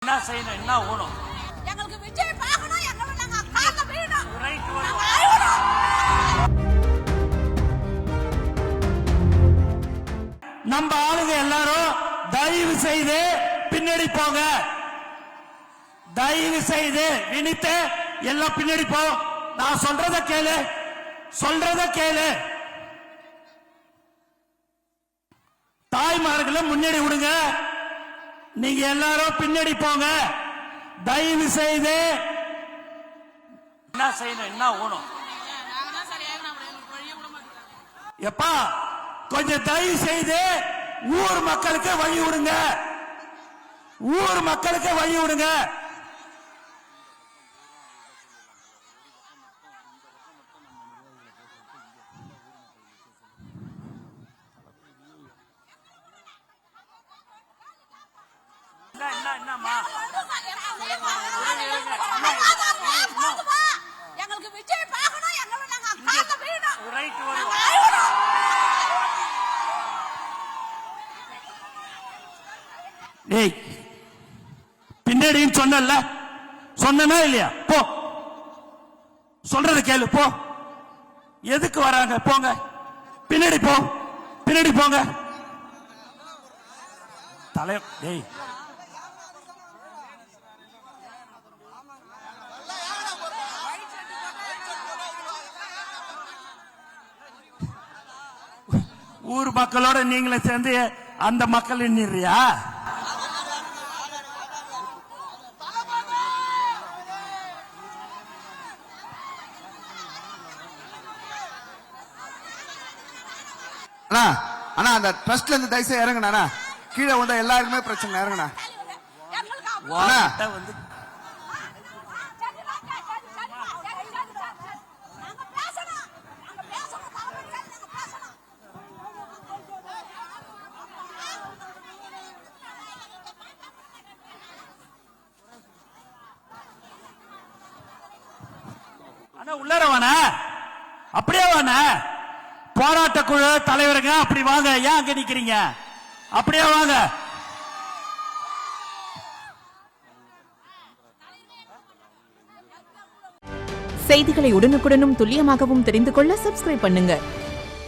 என்ன செய்யணும், என்ன ஓணும்? எங்களுக்கு விஜய் பார்க்கணும், எங்களை நாங்க கால்ல விழணும். ரைட் நம்ம ஆளுங்க எல்லாரும் தயவு செய்து பின்னாடி போங்க. தயவு செய்து வினித்து எல்லாம் பின்னாடி போ. நான் சொல்றத கேளு, சொல்றத கேளு. தாய்மார்களை முன்னாடி விடுங்க. நீங்க எல்லாரும் பின்னாடி போங்க. தயவு செய்து என்ன செய்யணும், என்ன ஓணும்? எப்பா கொஞ்சம் தயவு செய்து ஊர் மக்களுக்கு வழி விடுங்க. ஊர் மக்களுக்கு வழி விடுங்க. என்னம்மா எங்களுக்கு விஜய் பார்க்கணும், எங்களை நாங்க கால்ல விழணும். ரைட் ஏய் பின்னாடின்னு சொன்னல, சொன்னா இல்லையா? போ, சொல்றது கேளு. போ. எதுக்கு வராங்க? போங்க பின்னாடி. போ, பின்னாடி போங்க. தலை டேய் ஊர் மக்களோட நீங்களே சேர்ந்து அந்த மக்கள் நின்றியா? அண்ணா அண்ணா அந்த ட்ரஸ்ட்ல இருந்து தயவுசெய்து இறங்குண்ணா. கீழே வந்தா எல்லாருக்குமே பிரச்சனை. இறங்குண்ணா. வந்து உள்ளார வான, அப்படியே வான. போராட்ட குழு தலைவருங்க, அப்படி வாங்க. ஏன் அங்க நிக்கிறீங்க? அப்படியே வாங்க. செய்திகளை உடனுக்குடனும் துல்லியமாகவும் தெரிந்து கொள்ள சப்ஸ்கிரைப் பண்ணுங்க.